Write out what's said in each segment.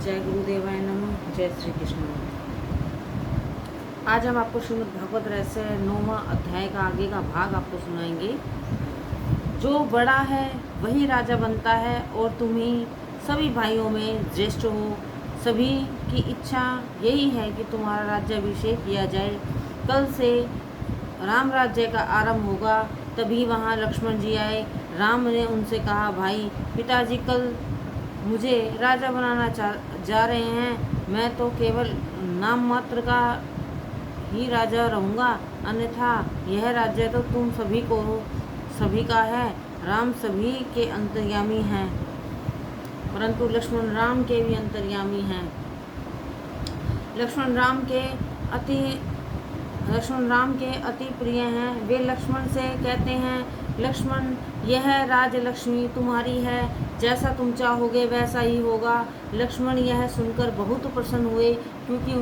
जय गुरुदेवाय नमः। जय श्री कृष्ण। आज हम आपको श्रीमद् भागवत रहस्य 9वां अध्याय का आगे का भाग आपको सुनाएंगे। जो बड़ा है वही राजा बनता है और तुम ही सभी भाइयों में ज्येष्ठ हो। सभी की इच्छा यही है कि तुम्हारा राज्याभिषेक किया जाए। कल से राम राज्य का आरंभ होगा। तभी वहाँ लक्ष्मण जी आए। राम ने उनसे कहा, भाई पिताजी कल मुझे राजा बनाना जा रहे हैं। मैं तो केवल नाम मात्र का ही राजा रहूँगा, अन्यथा यह राज्य तो तुम सभी का है। राम सभी के अंतर्यामी हैं, परंतु लक्ष्मण राम के भी अंतर्यामी हैं। लक्ष्मण राम के अति प्रिय हैं। वे लक्ष्मण से कहते हैं, लक्ष्मण यह राजलक्ष्मी तुम्हारी है, जैसा तुम चाहोगे वैसा ही होगा। लक्ष्मण यह सुनकर बहुत प्रसन्न हुए, क्योंकि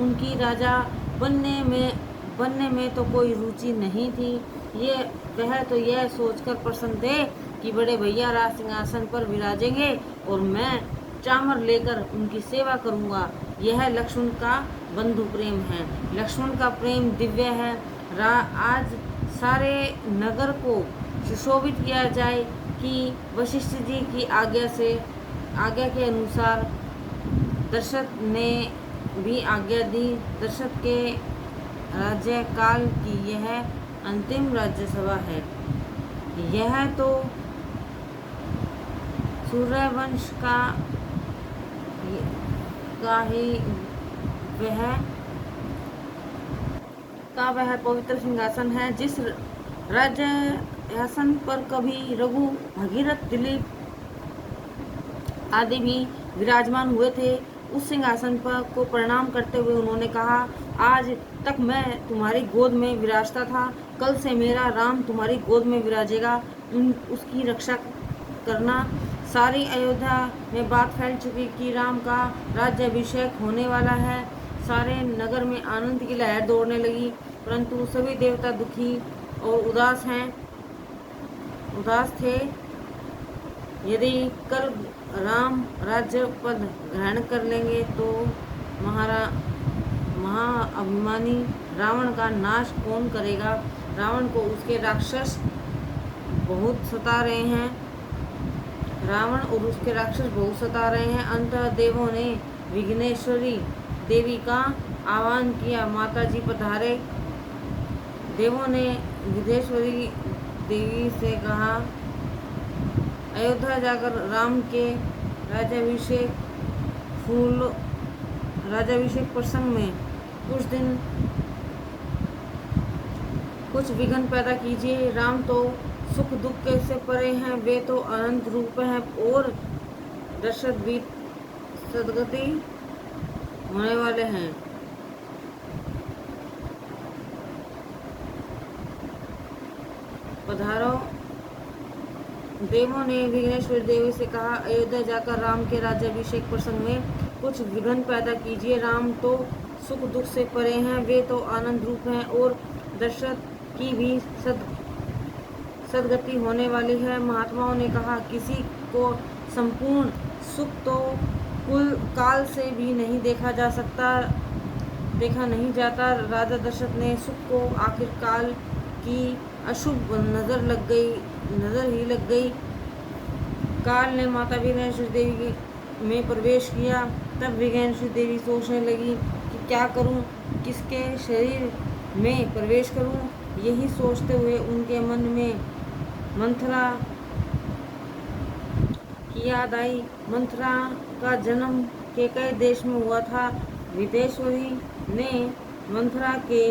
उनकी राजा बनने में तो कोई रुचि नहीं थी। वह तो यह सोचकर प्रसन्न थे कि बड़े भैया राज सिंहासन पर विराजेंगे और मैं चामर लेकर उनकी सेवा करूंगा। यह लक्ष्मण का बंधु प्रेम है। लक्ष्मण का प्रेम दिव्य है। आज सारे नगर को सुशोभित किया जाए कि वशिष्ठ जी की आज्ञा के अनुसार दशरथ ने भी आज्ञा दी। दशरथ के राज्य काल की यह अंतिम राज्यसभा है। यह तो सूर्यवंश का वह पवित्र सिंहासन है। जिस राज्यासन पर कभी रघु, भगीरथ, दिलीप आदि भी विराजमान हुए थे, उस सिंहासन पर को प्रणाम करते हुए उन्होंने कहा, आज तक मैं तुम्हारी गोद में विराजता था, कल से मेरा राम तुम्हारी गोद में विराजेगा। उसकी रक्षा करना। सारी अयोध्या में बात फैल चुकी कि राम का राज्याभिषेक होने वाला है। सारे नगर में आनंद की लहर दौड़ने लगी, परंतु सभी देवता दुखी और उदास थे। यदि कल राम राज्य पद ग्रहण कर लेंगे तो महाअभिमानी रावण का नाश कौन करेगा। रावण को उसके राक्षस बहुत सता रहे हैं। अंततः देवों ने विघ्नेश्वरी देवी का आह्वान किया। माता जी पधारे। देवों ने विघ्नेश्वरी देवी से कहा, अयोध्या जाकर राम के राज्याभिषेक प्रसंग में कुछ विघ्न पैदा कीजिए। राम तो सुख दुख से परे हैं, वे तो अनंत रूप हैं और दशरथ भी सदगति होने वाले हैं। पधारो। देवों ने विघ्नेश्वरी देवी से कहा, अयोध्या जाकर राम के राज्याभिषेक प्रसंग में कुछ विघ्न पैदा कीजिए। राम तो सुख दुख से परे हैं, वे तो आनंद रूप हैं और दशरथ की भी सदगति होने वाली है। महात्माओं ने कहा, किसी को संपूर्ण सुख तो काल से भी नहीं देखा नहीं जाता। राजा दशरथ ने सुख को आखिर काल की अशुभ नजर ही लग गई। काल ने माता विघ्नेश्वरी देवी में प्रवेश किया। तब विघ्नेश्वरी देवी सोचने लगी कि क्या करूं, किसके शरीर में प्रवेश करूं। यही सोचते हुए उनके मन में मंथरा की याद आई। मंथरा का जन्म केकई देश में हुआ था। विदेश्वरी ने मंथरा के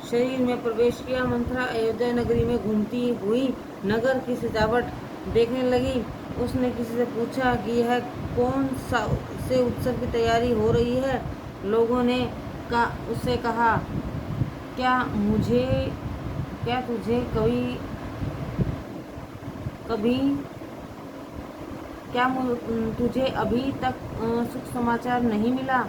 शरीर में प्रवेश किया। मंथरा अयोध्या नगरी में घूमती हुई नगर की सजावट देखने लगी। उसने किसी से पूछा कि यह कौन से उत्सव की तैयारी हो रही है। लोगों ने उससे कहा, क्या तुझे तुझे अभी तक सुख समाचार नहीं मिला।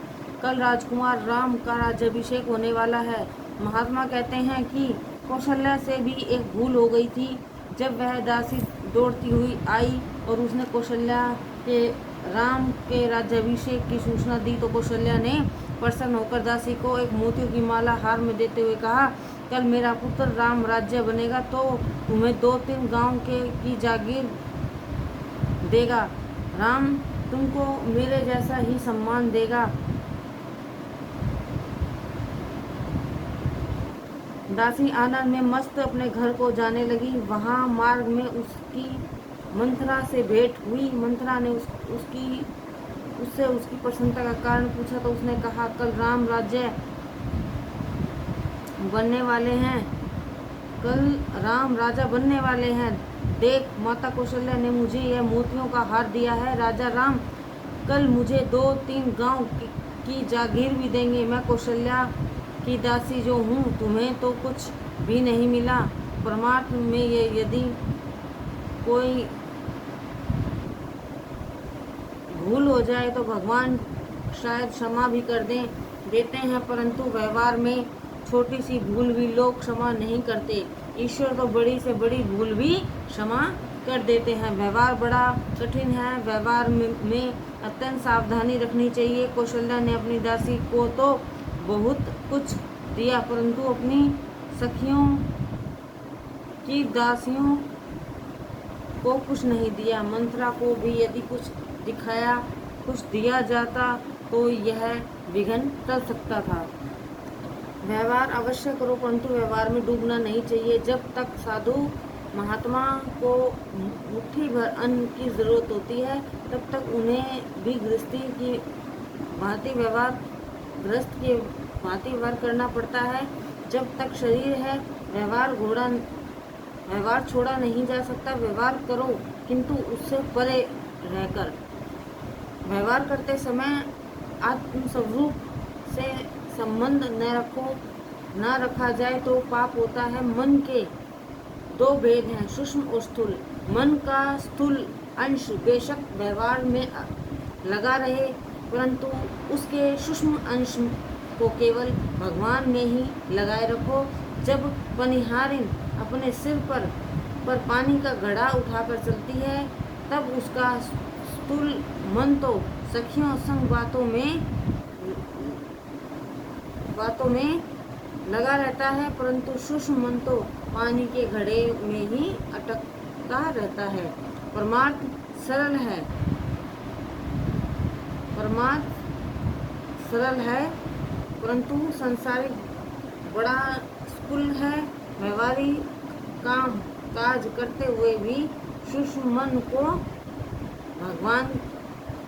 कल राजकुमार राम का राज्याभिषेक होने वाला है। महात्मा कहते हैं कि कौशल्या से भी एक भूल हो गई थी। जब वह दासी दौड़ती हुई आई और उसने कौशल्या के राम के राज्याभिषेक की सूचना दी तो कौशल्या ने प्रसन्न होकर दासी को एक मोतियों की माला हार में देते हुए कहा, कल मेरा पुत्र राम राज्य बनेगा तो तुम्हें 2-3 गांव की जागीर देगा। राम तुमको मेरे जैसा ही सम्मान देगा। दासी आनंद में मस्त अपने घर को जाने लगी। वहाँ मार्ग में उसकी मंथरा से भेंट हुई। मंथरा ने उससे उसकी प्रसन्नता का कारण पूछा तो उसने कहा, कल राम राज्य बनने वाले हैं, कल राम राजा बनने वाले हैं। देख, माता कौशल्या ने मुझे यह मोतियों का हार दिया है। राजा राम कल मुझे 2-3 गांव की जागीर भी देंगे। मैं कौशल्या की दासी जो हूँ, तुम्हें तो कुछ भी नहीं मिला। परमार्थ में ये यदि कोई भूल हो जाए तो भगवान शायद क्षमा भी कर देते हैं, परंतु व्यवहार में छोटी सी भूल भी लोग क्षमा नहीं करते। ईश्वर तो बड़ी से बड़ी भूल भी क्षमा कर देते हैं। व्यवहार बड़ा कठिन है, व्यवहार में अत्यंत सावधानी रखनी चाहिए। कौशल्या ने अपनी दासी को तो बहुत कुछ दिया, परंतु अपनी सखियों की दासियों को कुछ नहीं दिया। मंथरा को भी यदि कुछ दिया जाता तो यह विघ्न टल सकता था। व्यवहार अवश्य करो, परंतु व्यवहार में डूबना नहीं चाहिए। जब तक साधु महात्मा को मुट्ठी भर अन्न की जरूरत होती है, तब तक उन्हें भी गृहस्थ की भांति व्यवहार करना पड़ता है। जब तक शरीर है, व्यवहार छोड़ा नहीं जा सकता। व्यवहार करो, किंतु उससे परे रहकर। व्यवहार करते समय आत्मस्वरूप से संबंध न रखा जाए तो पाप होता है। मन के 2 भेद हैं, सूक्ष्म और स्थूल। मन का स्थूल अंश बेशक व्यवहार में लगा रहे, परंतु उसके सूक्ष्म अंश को केवल भगवान में ही लगाए रखो। जब पनिहारिन अपने सिर पर पानी का घड़ा उठाकर चलती है, तब उसका स्थूल मन तो सखियों संग बातों में लगा रहता है, परंतु सूक्ष्म मन तो पानी के घड़े में ही अटकता रहता है। परमार्थ सरल है, परंतु संसारिक बड़ा स्थूल है। व्यवहारिक काम काज करते हुए भी सूक्ष्म मन को भगवान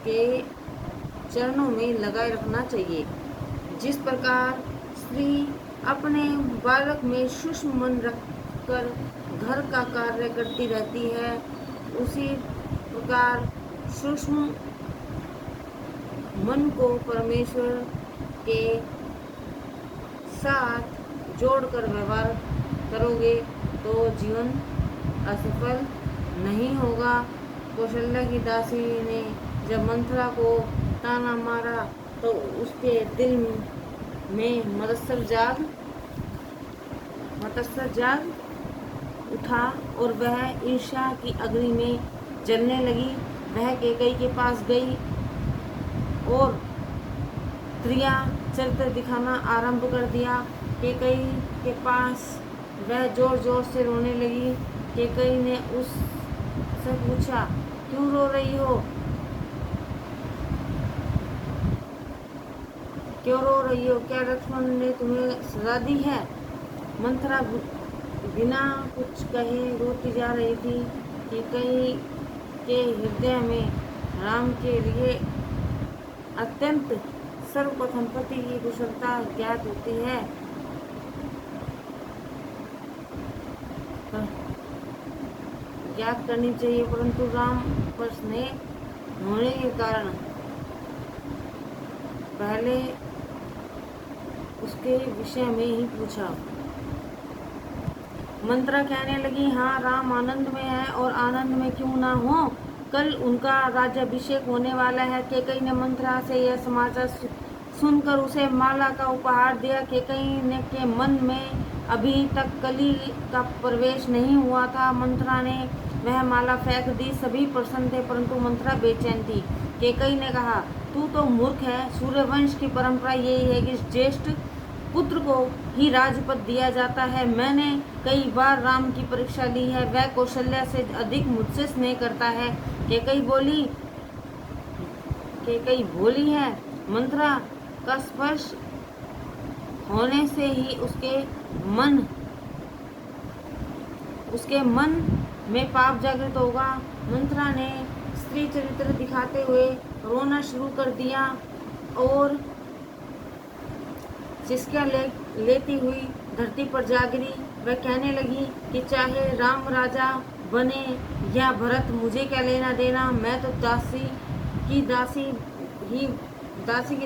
के चरणों में लगाए रखना चाहिए। जिस प्रकार स्त्री अपने बालक में सूक्ष्म मन रखकर घर का कार्य करती रहती है, उसी प्रकार सूक्ष्म मन को परमेश्वर के साथ जोड़कर व्यवहार करोगे तो जीवन असफल नहीं होगा। कौशल्या की दासी ने जब मंथरा को ताना मारा तो उसके दिल में मत्सर जाग उठा और वह ईर्ष्या की अग्नि में जलने लगी। वह कैकेयी के पास गई और क्रिया चरित्र दिखाना आरंभ कर दिया। कैकेयी के पास वह जोर जोर से रोने लगी। कैकेयी ने उससे पूछा, क्यों रो रही हो? क्या लक्ष्मण ने तुम्हें सजा दी है? मंथरा बिना कुछ कहे रोती जा रही थी। कैकेयी के हृदय में राम के लिए अत्यंत सर्वप्रथम पति की कुशलता ज्ञात होती है। ज्ञात करनी चाहिए, परंतु राम पर स्नेह होने के कारण पहले उसके विषय में ही पूछा। मंथरा कहने लगी, हाँ, राम आनंद में है और आनंद में क्यों ना हो, कल उनका राज्याभिषेक होने वाला है। कैकेयी ने मंथरा से यह समाचार सुनकर उसे माला का उपहार दिया। कैकेयी ने के मन में अभी तक कली का प्रवेश नहीं हुआ था। मंथरा ने वह माला फेंक दी। सभी प्रसन्न थे, परंतु मंथरा बेचैन थी। केकई ने कहा, तू तो मूर्ख है। सूर्यवंश की परंपरा यही है कि ज्येष्ठ पुत्र को ही राजपद दिया जाता है। मैंने कई बार राम की परीक्षा ली है, वह कौशल्या से अधिक मुझसे स्नेह करता है। केकई बोली है, मंत्रा का स्पर्श होने से ही उसके मन में पाप जागृत होगा। मंत्रा ने स्त्री चरित्र दिखाते हुए रोना शुरू कर दिया और सिसकियां लेती हुई धरती पर जा गिरी। वह कहने लगी कि चाहे राम राजा बने या भरत, मुझे क्या लेना देना। मैं तो दासी की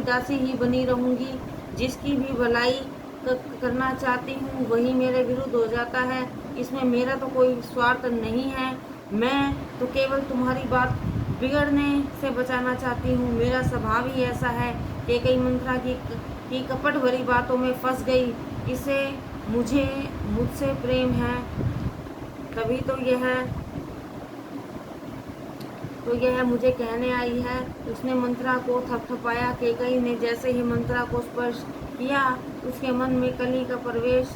दासी ही बनी रहूंगी। जिसकी भी भलाई करना चाहती हूँ वही मेरे विरुद्ध हो जाता है। इसमें मेरा तो कोई स्वार्थ नहीं है। मैं तो केवल तुम्हारी बात बिगड़ने से बचाना चाहती हूँ। मेरा स्वभाव ही ऐसा है। केकई मंत्रा की कपट भरी बातों में फंस गई। इसे मुझसे प्रेम है, तभी तो यह मुझे कहने आई है। उसने मंत्रा को थपथपाया। केकई ने जैसे ही मंत्रा को स्पर्श किया, उसके मन में कली का प्रवेश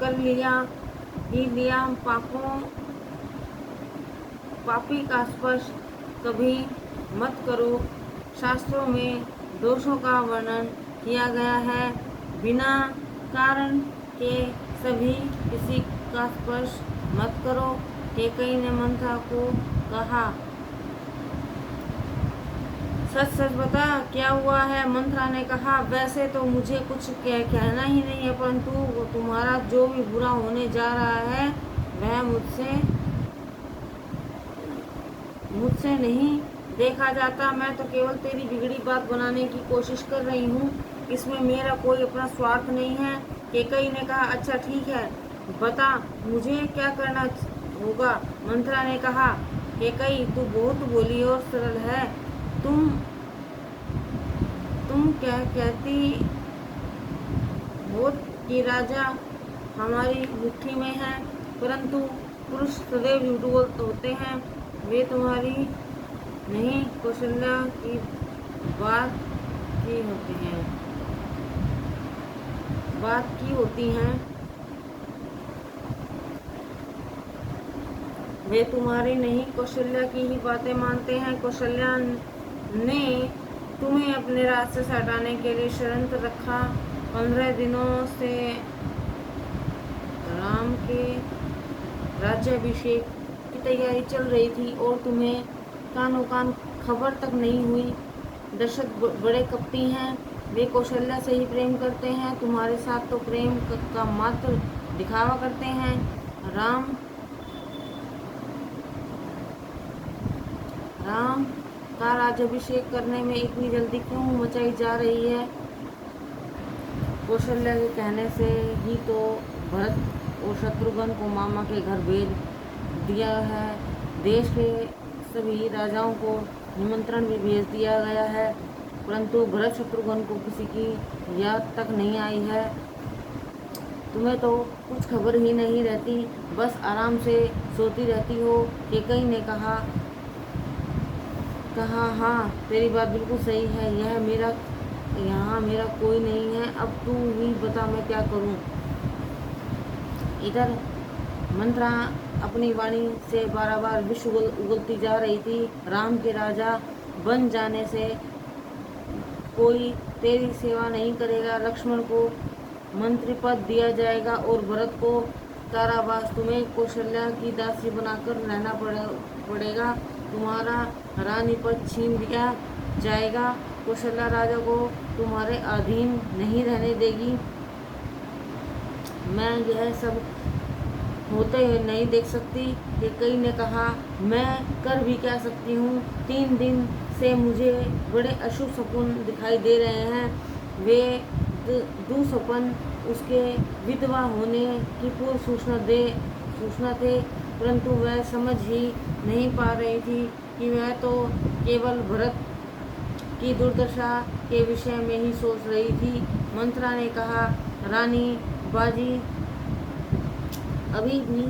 कर लिया। पापी का स्पर्श कभी मत करो। शास्त्रों में दोषों का वर्णन किया गया है। बिना कारण के सभी किसी का स्पर्श मत करो। केकई ने मंत्रा को कहा, सच सच बता, क्या हुआ है। मंत्रा ने कहा, वैसे तो मुझे कुछ कहना ही नहीं है, परंतु तुम्हारा जो भी बुरा होने जा रहा है वह मुझसे नहीं देखा जाता। मैं तो केवल तेरी बिगड़ी बात बनाने की कोशिश कर रही हूँ। इसमें मेरा कोई अपना स्वार्थ नहीं है। केकई ने कहा, अच्छा ठीक है, बता मुझे क्या करना होगा। मंत्रा ने कहा, केकई तू बहुत भोली और सरल है। तुम क्या कहती हो कि राजा हमारी मुट्ठी में है, परंतु पुरुष सदैव झूठ होते हैं। वे तुम्हारी नहीं, कौशल्या की बात की होती हैं। वे तुम्हारी नहीं, कौशल्या की ही बातें मानते हैं। कौशल्या ने तुम्हें अपने रास्ते से हटाने के लिए षड्यंत्र रखा। 15 दिनों से राम के राज्याभिषेक की तैयारी चल रही थी और तुम्हें कानों कान खबर तक नहीं हुई। दशरथ बड़े कपटी हैं। वे कौशल्या से ही प्रेम करते हैं। तुम्हारे साथ तो प्रेम का मात्र दिखावा करते हैं। राम का राज्याभिषेक करने में इतनी जल्दी क्यों मचाई जा रही है। कौशल्या के कहने से ही तो भरत और शत्रुघ्न को मामा के घर भेज दिया है। देश के सभी राजाओं को निमंत्रण भी भेज दिया गया है, परंतु भरत शत्रुघ्न को किसी की याद तक नहीं आई है। तुम्हें तो कुछ खबर ही नहीं रहती, बस आराम से सोती रहती हो। केकई ने कहा, हाँ तेरी बात बिल्कुल सही है। यहाँ मेरा कोई नहीं है। अब तू ही बता मैं क्या करूँ। इधर मंत्रा अपनी वाणी से बार विष उगलती जा रही थी। राम के राजा बन जाने से कोई तेरी सेवा नहीं करेगा। लक्ष्मण को मंत्री पद दिया जाएगा और भरत को कारावास। तुम्हें कौशल्या की दासी बनाकर रहना पड़ेगा। तुम्हारा रानी पद छीन लिया जाएगा। कौशल्या राजा को तुम्हारे अधीन नहीं रहने देगी। मैं यह सब होते हुए नहीं देख सकती। केकई ने कहा, मैं कर भी क्या सकती हूँ। 3 दिन से मुझे बड़े अशुभ सपन दिखाई दे रहे हैं। वे दुस्वप्न उसके विधवा होने की पूर्व सूचना थे, परंतु वह समझ ही नहीं पा रही थी कि वह तो केवल भरत की दुर्दशा के विषय में ही सोच रही थी। मंत्रा ने कहा, रानी बाजी अभी भी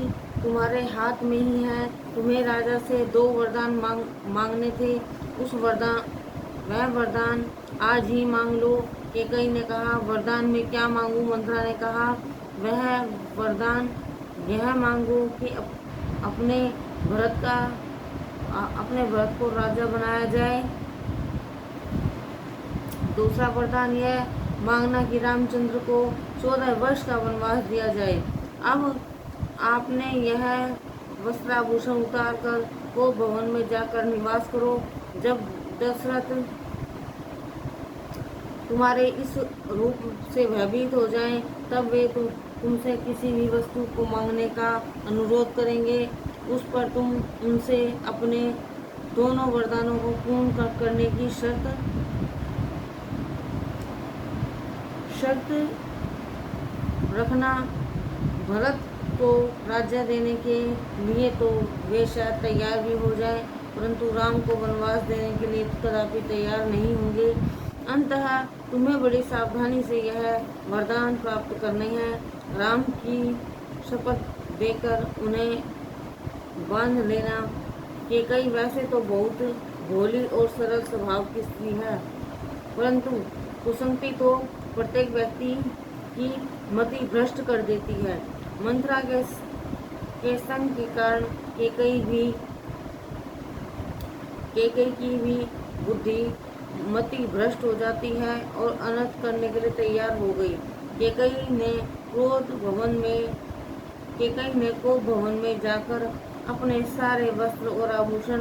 तुम्हारे हाथ में ही है। तुम्हें राजा से 2 वरदान मांगने थे। उस वरदान वह वरदान आज ही मांग लो। केकई ने कहा, वरदान में क्या मांगू? मंत्रा ने कहा, वह वरदान यह मांगो कि अपने भरत को राजा बनाया जाए। दूसरा वरदान यह मांगना कि रामचंद्र को 14 वर्ष का वनवास दिया जाए। अब आपने यह वस्त्राभूषण उतार कर को भवन में जाकर निवास करो। जब दशरथ तुम्हारे इस रूप से भयभीत हो जाएं, तब वे तुमसे किसी भी वस्तु को मांगने का अनुरोध करेंगे। उस पर तुम उनसे अपने दोनों वरदानों को पूर्ण करने की शर्त रखना। भरत को राज्य देने के लिए तो वे शायद तैयार भी हो जाए, परंतु राम को वनवास देने के लिए कदापि तैयार नहीं होंगे। अंततः तुम्हें बड़ी सावधानी से यह वरदान प्राप्त करने हैं। राम की शपथ देकर उन्हें बांध लेना। केकई वैसे तो बहुत भोली और सरल स्वभाव की स्त्री है, परंतु कुसंगति तो प्रत्येक व्यक्ति की मति भ्रष्ट कर देती है। मंत्रा के संग के कारण केकई की भी बुद्धि मति भ्रष्ट हो जाती है और अनर्थ करने के लिए तैयार हो गई। केकई ने क्रोध भवन में जाकर अपने सारे वस्त्र और आभूषण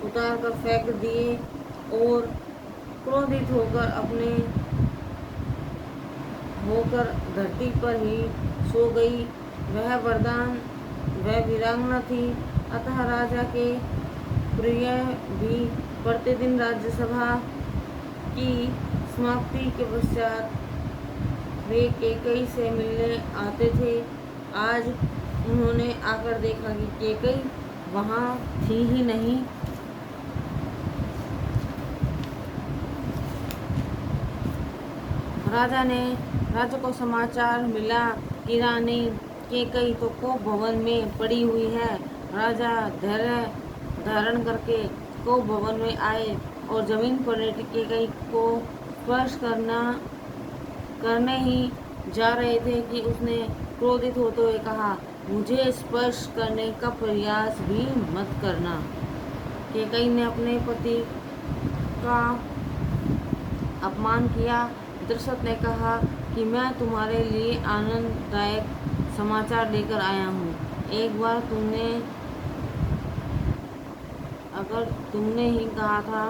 उतार कर फेंक दिए और क्रोधित होकर धरती पर ही सो गई। वह वीरांगना थी, अतः राजा के प्रिय भी प्रतिदिन राज्यसभा की समाप्ति के पश्चात वे केकई से मिलने आते थे। आज उन्होंने आकर देखा कि केकई वहाँ थी ही नहीं। राजा को समाचार मिला कि रानी केकई तो कोप भवन में पड़ी हुई है। राजा धैर्य धारण करके कोप भवन में आए और जमीन पर लेटी केकई को स्पर्श करने ही जा रहे थे कि उसने क्रोधित होते हुए कहा, मुझे स्पर्श करने का प्रयास भी मत करना। केकई ने अपने पति का अपमान किया। दशरथ ने कहा कि मैं तुम्हारे लिए आनंददायक समाचार लेकर आया हूँ। एक बार अगर तुमने ही कहा था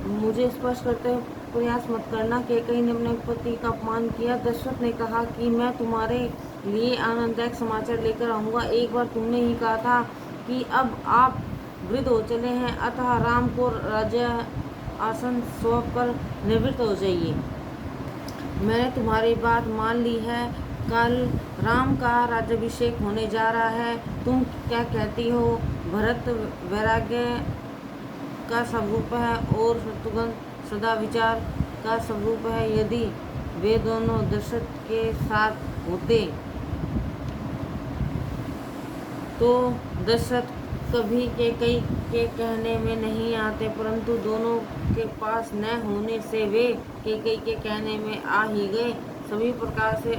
मुझे स्पर्श करते प्रयास मत करना। केकई ने अपने पति का अपमान किया। दशरथ ने कहा कि मैं तुम्हारे लिए आनंददायक समाचार लेकर आऊँगा। एक बार तुमने ही कहा था कि अब आप वृद्ध हो चले हैं, अतः राम को राज्य आसन सौंप कर निवृत्त हो जाइए। मैंने तुम्हारी बात मान ली है। कल राम का राज्याभिषेक होने जा रहा है। तुम क्या कहती हो? भरत वैराग्य का स्वरूप है और शत्रुघ्न सदाविचार का स्वरूप है। यदि वे दोनों दशरथ के साथ होते तो दशरथ कभी केकई के कहने में नहीं आते, परंतु दोनों के पास न होने से वे केकई के कहने में आ ही गए। सभी प्रकार से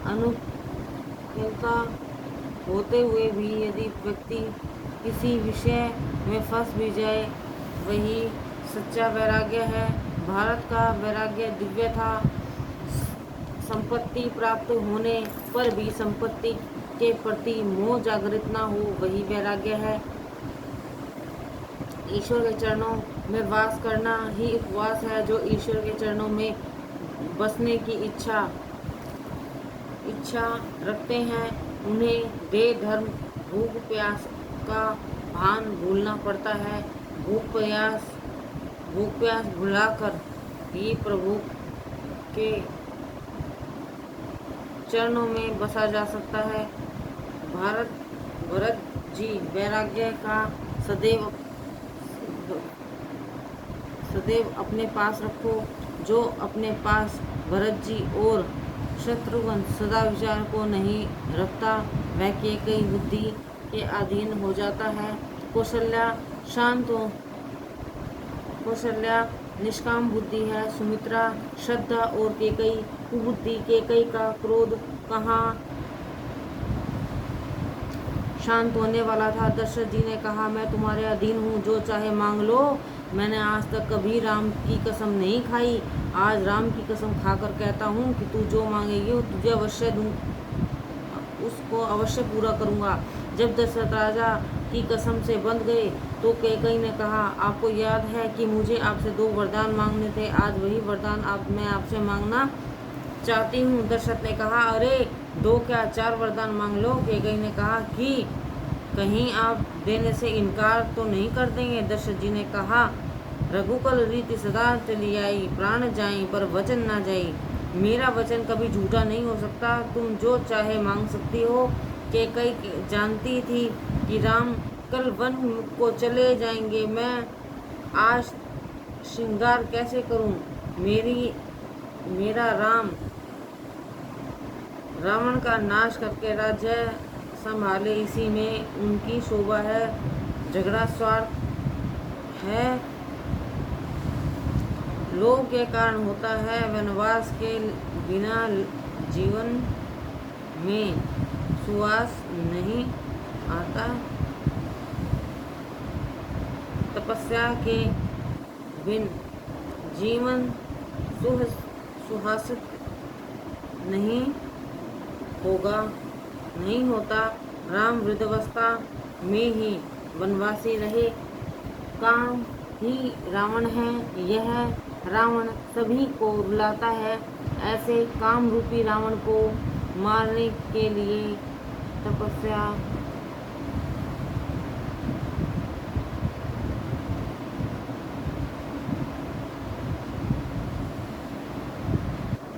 अनुकूलता होते हुए भी यदि व्यक्ति किसी विषय में फंस भी जाए, वही सच्चा वैराग्य है। भारत का वैराग्य दिव्य था। संपत्ति प्राप्त होने पर भी संपत्ति के प्रति मोह जागृत न हो, वही वैराग्य है। ईश्वर के चरणों में वास करना ही उपवास है। जो ईश्वर के चरणों में बसने की इच्छा रखते हैं, उन्हें देह धर्म भूख प्यास का भान भूलना पड़ता है। भूख प्यास भुलाकर ही प्रभु के चरणों में बसा जा सकता है। भरत जी, वैराग्य का सदैव अपने पास रखो। जो अपने पास भरत जी और शत्रुघ्न सदा विचार को नहीं रखता, वह कैकेयी बुद्धि के अधीन हो जाता है। कौशल्या निष्काम बुद्धि है। सुमित्रा श्रद्धा और कैकेयी कुबुद्धि। कैकेयी का क्रोध कहाँ शांत होने वाला था। दशरथ जी ने कहा, मैं तुम्हारे अधीन हूँ, जो चाहे मांग लो। मैंने आज तक कभी राम की कसम नहीं खाई, आज राम की कसम खाकर कहता हूँ कि तू जो मांगेगी वो तुझे अवश्य दूँ, उसको अवश्य पूरा करूँगा। जब दशरथ राजा की कसम से बंध गए तो कैकेयी ने कहा, आपको याद है कि मुझे आपसे 2 वरदान मांगने थे, आज वही वरदान मैं आपसे मांगना चाहती हूँ। दशरथ ने कहा, अरे 2 क्या 4 वरदान मांग लो। कैकेयी ने कहा कि कहीं आप देने से इनकार तो नहीं कर देंगे। दशरथ जी ने कहा, रघुकुल रीति सदा चली आई, प्राण जाई पर वचन ना जाई। मेरा वचन कभी झूठा नहीं हो सकता, तुम जो चाहे मांग सकती हो। कैकेयी जानती थी कि राम कल वन को चले जाएंगे, मैं आज श्रृंगार कैसे करूं। मेरा रावण का नाश करके राज्य संभाले, इसी में उनकी शोभा है। झगड़ा स्वार्थ है, लोभ के कारण होता है। वनवास के बिना जीवन में सुवास नहीं आता, तपस्या के बिन जीवन सुहासित नहीं होता। राम वृद्धावस्था में ही वनवासी रहे, काम ही रावण है। यह रावण सभी को रुलाता है, ऐसे काम रूपी रावण को मारने के लिए तपस्या